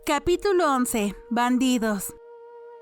Capítulo 11. Bandidos.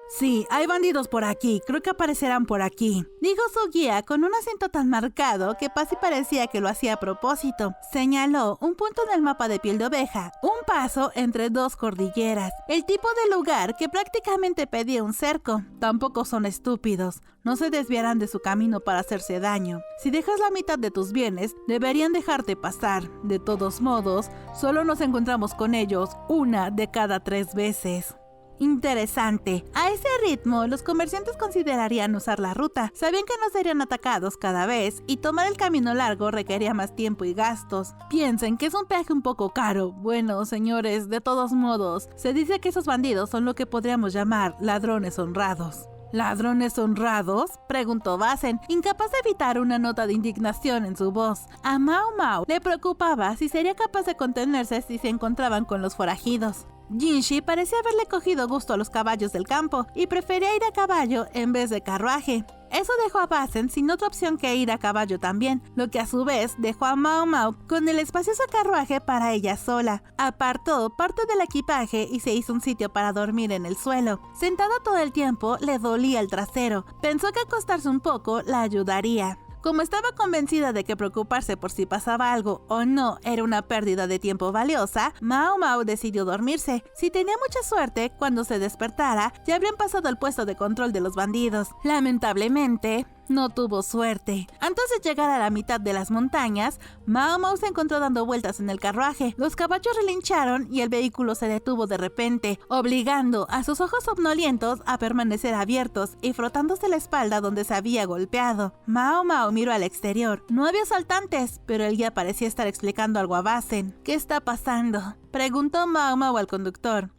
Sí, hay bandidos por aquí, creo que aparecerán por aquí, dijo su guía con un acento tan marcado que casi parecía que lo hacía a propósito. Señaló un punto en el mapa de piel de oveja, un paso entre dos cordilleras, el tipo de lugar que prácticamente pedía un cerco. Tampoco son estúpidos, no se desviarán de su camino para hacerse daño. Si dejas la mitad de tus bienes, deberían dejarte pasar. De todos modos, solo nos encontramos con ellos una de cada 3 veces. Interesante. A ese ritmo, los comerciantes considerarían usar la ruta. Sabían que no serían atacados cada vez y tomar el camino largo requería más tiempo y gastos. Piensen que es un peaje un poco caro. Bueno, señores, de todos modos, se dice que esos bandidos son lo que podríamos llamar ladrones honrados. ¿Ladrones honrados?, preguntó Basen, incapaz de evitar una nota de indignación en su voz. A Mao Mao le preocupaba si sería capaz de contenerse si se encontraban con los forajidos. Jinshi parecía haberle cogido gusto a los caballos del campo y prefería ir a caballo en vez de carruaje. Eso dejó a Basen sin otra opción que ir a caballo también, lo que a su vez dejó a Mao Mao con el espacioso carruaje para ella sola. Apartó parte del equipaje y se hizo un sitio para dormir en el suelo. Sentada todo el tiempo, le dolía el trasero. Pensó que acostarse un poco la ayudaría. Como estaba convencida de que preocuparse por si pasaba algo o no era una pérdida de tiempo valiosa, Mao Mao decidió dormirse. Si tenía mucha suerte, cuando se despertara, ya habrían pasado al puesto de control de los bandidos. Lamentablemente, no tuvo suerte. Antes de llegar a la mitad de las montañas, Mao Mao se encontró dando vueltas en el carruaje. Los caballos relincharon y el vehículo se detuvo de repente, obligando a sus ojos somnolientos a permanecer abiertos y frotándose la espalda donde se había golpeado. Mao Mao miró al exterior. No había asaltantes, pero el guía parecía estar explicando algo a Basen. ¿Qué está pasando?, preguntó Mao Mao al conductor.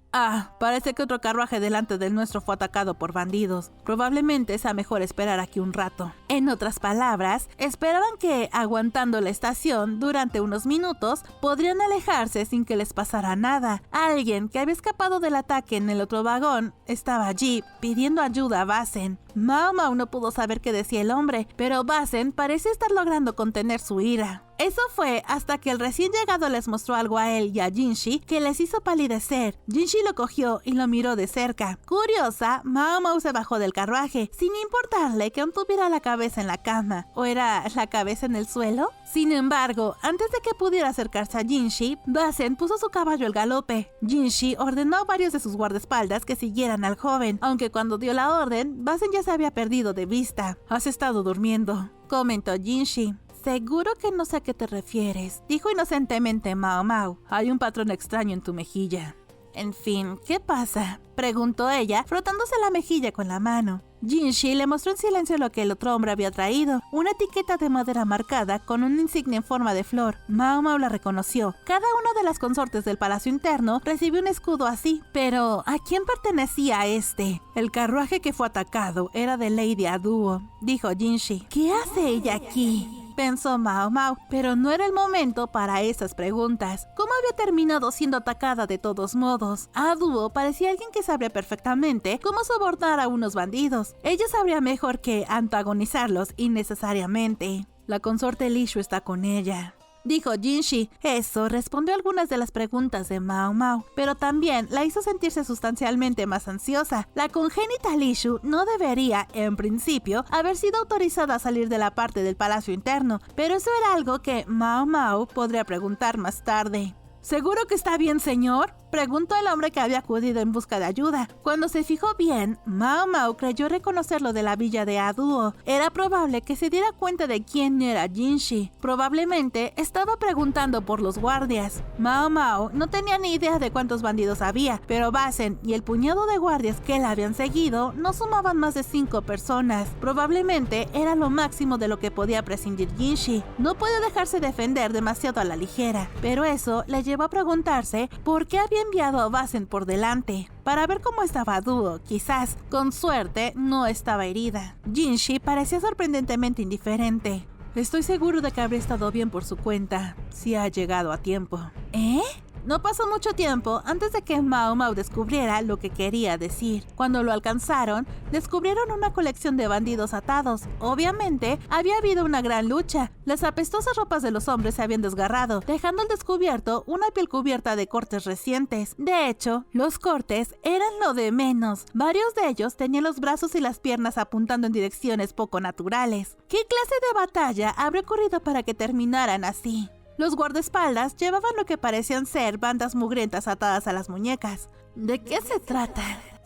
Parece que otro carruaje delante del nuestro fue atacado por bandidos. Probablemente sea mejor esperar aquí un rato. En otras palabras, esperaban que, aguantando la estación durante unos minutos, podrían alejarse sin que les pasara nada. Alguien que había escapado del ataque en el otro vagón estaba allí, pidiendo ayuda a Basen. Mao Mao no pudo saber qué decía el hombre, pero Basen parecía estar logrando contener su ira. Eso fue hasta que el recién llegado les mostró algo a él y a Jinshi que les hizo palidecer. Jinshi lo cogió y lo miró de cerca. Curiosa, Mao Mao se bajó del carruaje, sin importarle que aún tuviera la cabeza en la cama. ¿O era la cabeza en el suelo? Sin embargo, antes de que pudiera acercarse a Jinshi, Basen puso su caballo al galope. Jinshi ordenó a varios de sus guardaespaldas que siguieran al joven, aunque cuando dio la orden, Basen ya se había perdido de vista. «Has estado durmiendo», comentó Jinshi. «Seguro que no sé a qué te refieres», dijo inocentemente Mao Mao. «Hay un patrón extraño en tu mejilla». «En fin, ¿qué pasa?», preguntó ella, frotándose la mejilla con la mano. Jinshi le mostró en silencio lo que el otro hombre había traído, una etiqueta de madera marcada con una insignia en forma de flor. Mao Mao la reconoció. Cada una de las consortes del palacio interno recibió un escudo así, pero ¿a quién pertenecía este? «El carruaje que fue atacado era de Lady Aduo», dijo Jinshi. «¿Qué hace ella aquí?», pensó Mao Mao, pero no era el momento para esas preguntas. ¿Cómo había terminado siendo atacada de todos modos? Aduo parecía alguien que sabría perfectamente cómo sobornar a unos bandidos. Ella sabría mejor que antagonizarlos innecesariamente. «La consorte Lishu está con ella», dijo Jinshi. Eso respondió a algunas de las preguntas de Mao Mao, pero también la hizo sentirse sustancialmente más ansiosa. La congénita Lishu no debería, en principio, haber sido autorizada a salir de la parte del palacio interno, pero eso era algo que Mao Mao podría preguntar más tarde. «¿Seguro que está bien, señor?», preguntó el hombre que había acudido en busca de ayuda. Cuando se fijó bien, Mao Mao creyó reconocerlo de la villa de Aduo. Era probable que se diera cuenta de quién era Jinshi. Probablemente estaba preguntando por los guardias. Mao Mao no tenía ni idea de cuántos bandidos había, pero Basen y el puñado de guardias que la habían seguido no sumaban más de 5 personas. Probablemente era lo máximo de lo que podía prescindir Jinshi. No podía dejarse defender demasiado a la ligera, pero eso le llevó a preguntarse por qué había enviado a Basen por delante. Para ver cómo estaba Duo, quizás. Con suerte, no estaba herida. Jinshi parecía sorprendentemente indiferente. «Estoy seguro de que habría estado bien por su cuenta, si ha llegado a tiempo». «¿Eh?», No pasó mucho tiempo antes de que Mao Mao descubriera lo que quería decir. Cuando lo alcanzaron, descubrieron una colección de bandidos atados. Obviamente, había habido una gran lucha. Las apestosas ropas de los hombres se habían desgarrado, dejando al descubierto una piel cubierta de cortes recientes. De hecho, los cortes eran lo de menos. Varios de ellos tenían los brazos y las piernas apuntando en direcciones poco naturales. ¿Qué clase de batalla habría ocurrido para que terminaran así? Los guardaespaldas llevaban lo que parecían ser bandas mugrientas atadas a las muñecas. ¿De qué se trata?,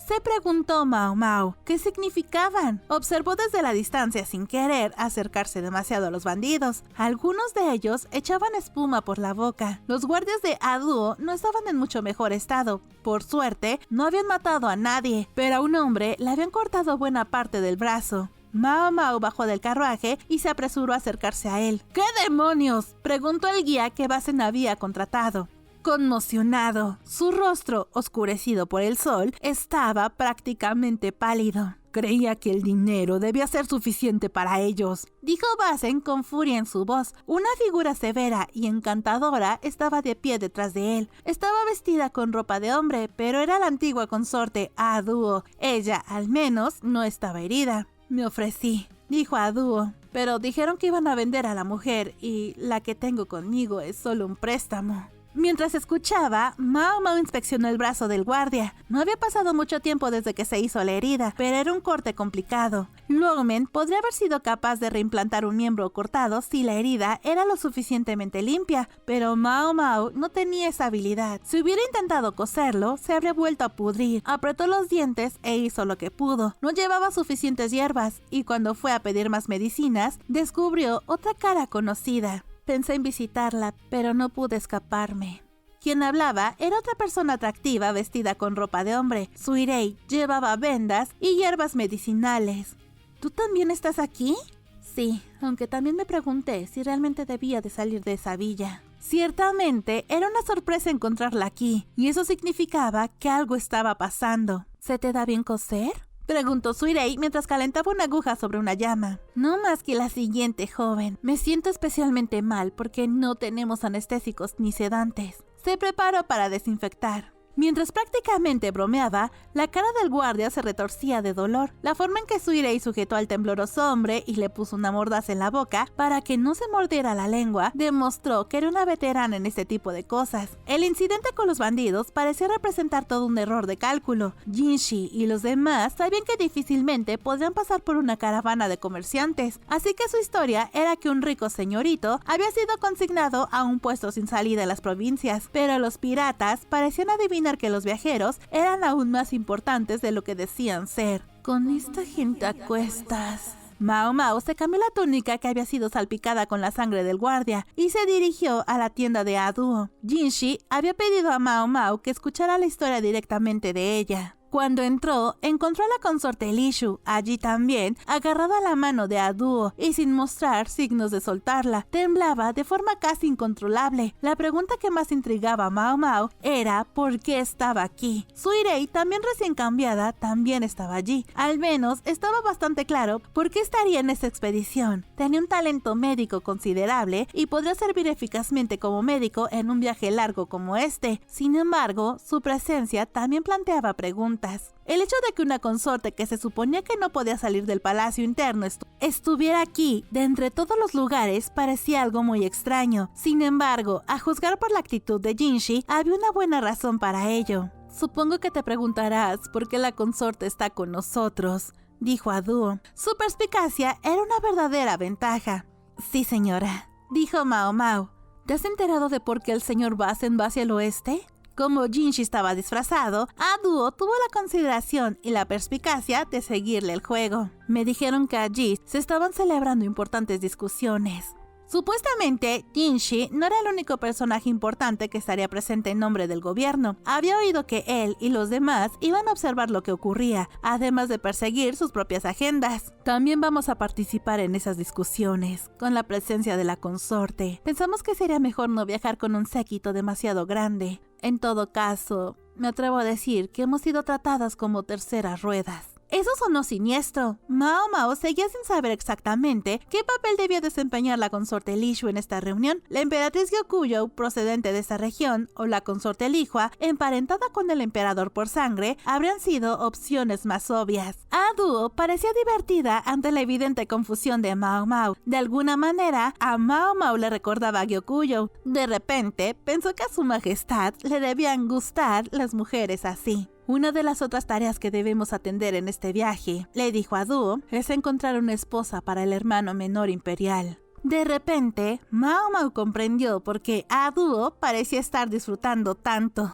se preguntó Mao Mao. ¿Qué significaban? Observó desde la distancia sin querer acercarse demasiado a los bandidos. Algunos de ellos echaban espuma por la boca. Los guardias de Aduo no estaban en mucho mejor estado. Por suerte, no habían matado a nadie, pero a un hombre le habían cortado buena parte del brazo. Mao Mao bajó del carruaje y se apresuró a acercarse a él. ¿Qué demonios?, preguntó el guía que Basen había contratado. Conmocionado, su rostro, oscurecido por el sol, estaba prácticamente pálido. Creía que el dinero debía ser suficiente para ellos, dijo Basen con furia en su voz. Una figura severa y encantadora estaba de pie detrás de él. Estaba vestida con ropa de hombre, pero era la antigua consorte Aduo. Ella, al menos, no estaba herida. Me ofrecí, dijo Aduo, pero dijeron que iban a vender a la mujer y la que tengo conmigo es solo un préstamo. Mientras escuchaba, Mao Mao inspeccionó el brazo del guardia. No había pasado mucho tiempo desde que se hizo la herida, pero era un corte complicado. Luomen podría haber sido capaz de reimplantar un miembro cortado si la herida era lo suficientemente limpia, pero Mao Mao no tenía esa habilidad. Si hubiera intentado coserlo, se habría vuelto a pudrir. Apretó los dientes e hizo lo que pudo. No llevaba suficientes hierbas, y cuando fue a pedir más medicinas, descubrió otra cara conocida. Pensé en visitarla, pero no pude escaparme. Quien hablaba era otra persona atractiva vestida con ropa de hombre. Suirei llevaba vendas y hierbas medicinales. ¿Tú también estás aquí? Sí, aunque también me pregunté si realmente debía de salir de esa villa. Ciertamente, era una sorpresa encontrarla aquí, y eso significaba que algo estaba pasando. ¿Se te da bien coser?, preguntó Suirei mientras calentaba una aguja sobre una llama. No más que la siguiente, joven. Me siento especialmente mal porque no tenemos anestésicos ni sedantes. Se preparó para desinfectar. Mientras prácticamente bromeaba, la cara del guardia se retorcía de dolor. La forma en que Suirei sujetó al tembloroso hombre y le puso una mordaza en la boca para que no se mordiera la lengua demostró que era una veterana en este tipo de cosas. El incidente con los bandidos parecía representar todo un error de cálculo. Jinshi y los demás sabían que difícilmente podrían pasar por una caravana de comerciantes, así que su historia era que un rico señorito había sido consignado a un puesto sin salida en las provincias, pero los piratas parecían adivinar que los viajeros eran aún más importantes de lo que decían ser. Con esta gente a cuestas. Mao Mao se cambió la túnica que había sido salpicada con la sangre del guardia y se dirigió a la tienda de Aduo. Jinshi había pedido a Mao Mao que escuchara la historia directamente de ella. Cuando entró, encontró a la consorte Lishu, allí también, agarrada a la mano de Aduo y sin mostrar signos de soltarla. Temblaba de forma casi incontrolable. La pregunta que más intrigaba a Mao Mao era ¿por qué estaba aquí? Suirei, también recién cambiada, también estaba allí. Al menos estaba bastante claro por qué estaría en esa expedición. Tenía un talento médico considerable y podría servir eficazmente como médico en un viaje largo como este. Sin embargo, su presencia también planteaba preguntas. El hecho de que una consorte que se suponía que no podía salir del palacio interno estuviera aquí, de entre todos los lugares, parecía algo muy extraño. Sin embargo, a juzgar por la actitud de Jinshi, había una buena razón para ello. Supongo que te preguntarás por qué la consorte está con nosotros, dijo Aduo. Su perspicacia era una verdadera ventaja. Sí, señora, dijo Mao Mao. ¿Te has enterado de por qué el señor Basen va hacia el oeste? Como Jinshi estaba disfrazado, Aduo tuvo la consideración y la perspicacia de seguirle el juego. Me dijeron que allí se estaban celebrando importantes discusiones. Supuestamente, Jinshi no era el único personaje importante que estaría presente en nombre del gobierno. Había oído que él y los demás iban a observar lo que ocurría, además de perseguir sus propias agendas. También vamos a participar en esas discusiones, con la presencia de la consorte. Pensamos que sería mejor no viajar con un séquito demasiado grande. En todo caso, me atrevo a decir que hemos sido tratadas como terceras ruedas. Eso sonó siniestro. Mao Mao seguía sin saber exactamente qué papel debía desempeñar la consorte Lishu en esta reunión. La emperatriz Gyokujou, procedente de esa región, o la consorte Lihua, emparentada con el emperador por sangre, habrían sido opciones más obvias. Duo parecía divertida ante la evidente confusión de Mao Mao. De alguna manera, a Mao Mao le recordaba a Gyokujou. De repente, pensó que a su majestad le debían gustar las mujeres así. Una de las otras tareas que debemos atender en este viaje, le dijo a Duo, es encontrar una esposa para el hermano menor imperial. De repente, Mao Mao comprendió por qué Duo parecía estar disfrutando tanto.